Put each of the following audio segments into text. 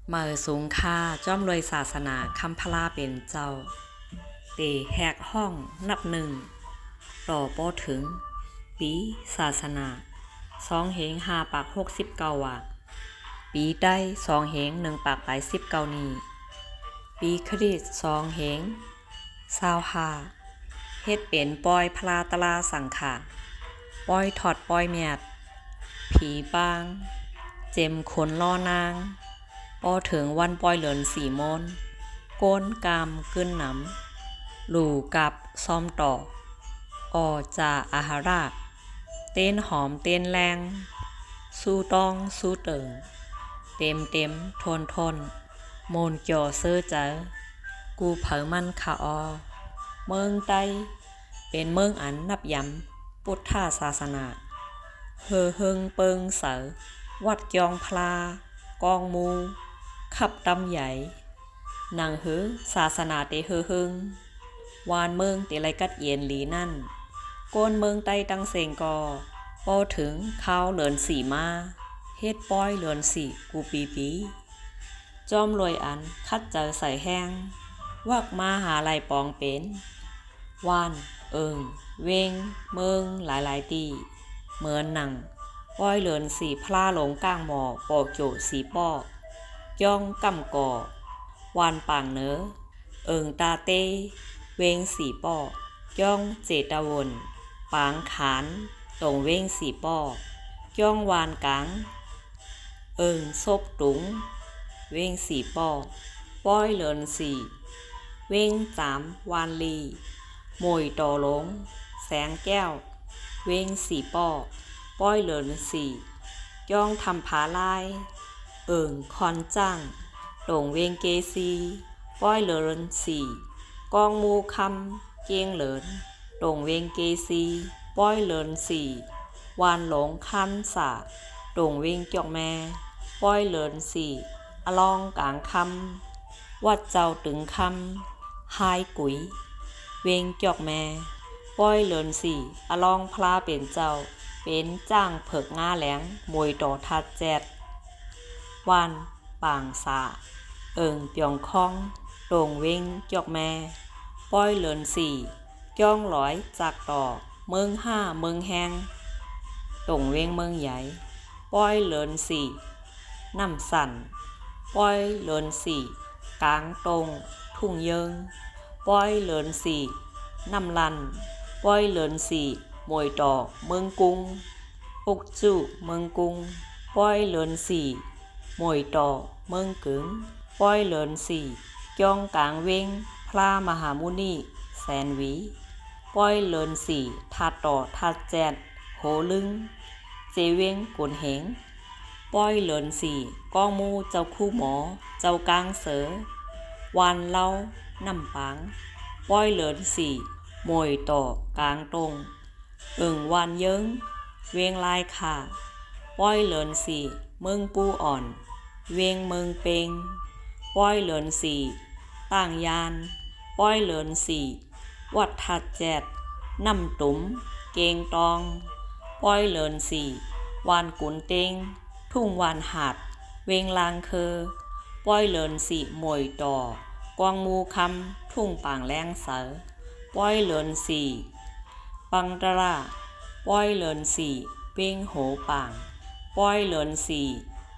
เมื่อสูงค่าจ้อมรวยศาสนาคำพลาเป็นเจ้าเตแหกห้องนับหนึ่งต่อปอถึงปีศาสนา2 เหง 5 ปาก 69 ว่าปีได้2 เหง 1 ปาก ไป 19 นี้ปีคริสต์2 เหง 25เฮ็ดเป็นปอยพลาตลาสังขารปอยถอดปอยแมดผีบางเจมคนล่อนางปอถึงวันปอยเหลิน4 โมนก้นกามกึ้นหนำหลู่กับซ้อมต่ออจาอาหาราเต้นหอมเต้นแรงสู้ต้องสู้เติงเต็มทนโมนจ่อเสื้อเจอกูเผอมันขาอเมืองไต้เป็นเมืองอันนับย้ำพุทธศาสนาเฮงเปิงเสอวัดจองพลากองมูขับดำใหญ่นางเฮศาสนาเตเฮงวานเมืองเตไลกัดเย็นหลีนั่นโกนเมืองไต้ตังเซงกอพอถึงข้าวเหลินสีมาเฮ็ดป้อยเหลินสีกูปีจอมรวยอันคัดเจอใส่แห้งวักมาหาไหลปองเป็นวานเวงเมืองหลายตีเหมือนหนังป้อยเหลินสีพลาหลงก้างหมอปอกโจสีป้อย่องกำก่อวานป่างเนอตาเต้เวงสีป้อย่องเจตาวนปางขานตรงเวงสีป้อย่องวานกังซบตุงเวงสีป้อยเหลินสีเวงจามวานลีมวยต่อหลงแสงแก้วเวงสีป้อยเหลินสีย่องทำผาลายคอนจ้างตรงเวงเกซีป้อยเหลินสีกองมูคำเกียงเหลินตรงเวงเกซีป้อยเหลินสีวานหลงคันสาตรงเวงจอกแม่ป้อยเหลินสีอลองกลางคำวัดเจ้าตึงคำไฮกุยเวงจอกแม่ป้อยเหลินสีอลองพลาเป็นเจ้าเป็นจ้างเผิกง่าแหลงมวยต่อทัดแจดวานปางสาเปียงคองตรงเวงจอกแม่ป้อยเหลินสีจ้องหลอยจากต่อเมือง5เมืองแหงตรงเวงเมืองใหญ่ป้อยเหลินสีน้ำสั่นป้อยเหลินสีกลางตรงทุ่งเยิงป้อยเหลินสีน้ำลันป้อยเหลินสีมวยต่อเมืองกรุงอุกจุเมืองกรุงป้อยเหลินสีมวยต่อเมืองกึ๋งป้อยเหลินสีจ้องกลางเวงพระมหามุนีแสนหวีป้อยเหลินสีทัดต่อทัดแจดโหลึงเจเวงกุนเหงป้อยเหลินสีกองมูเจ้าคู่หมอเจ้ากลางเสือวานเล่าน้ำปังป้อยเหลินสีมวยต่อกลางตรงวานเยิงเวียงลายขาป้อยเหลินสีเมืองปูอ่อนเวียงเมืองเปงป้อยเหลินสีต่างยานป้อยเหลินสีวัดทัดแจดน้ำตุ๋มเกงตองป้อยเหลินสีวานกุนเตงทุ่งวานหาดเวงลางเคอป้อยเหลินสีมวยต่อกวางมูคำทุ่งป่างแรงเสอป้อยเหลินสีปังตระป้อยเหลินสีเวงโหป่างป้อยเหลินสี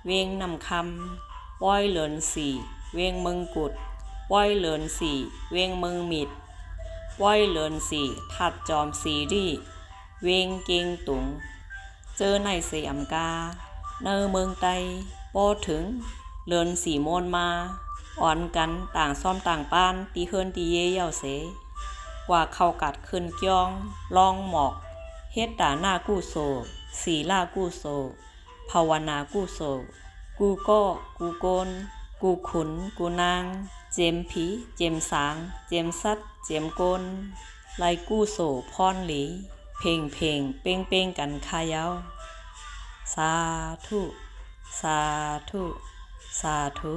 เวงนำคำป้อยเหลินสีเวงเมืองกุดป้อยเหลินสีเวงเมืองมิดป้อยเหลินสีทัดจอมซีรีเวงเกงตุงเจอในเสียมกาเนอเมืองไตปอถึงเหลินสีโมนมาอ่อนกันต่างซ่อมต่างป้านตีเฮินตีเย่เย่าเสกว่าเข้ากัดขึ้นจ้องลองหมอกเฮ็ดตาหน้ากู้โซสีล่ากู้โซภาวนากู้โซกูก็กูโกนกูขุนกูนางเจมผีเจมสางเจมสัดเจมโกนไลกู้โซพรหลีเพ่งเป้งกันคายาวสาธุสาธุ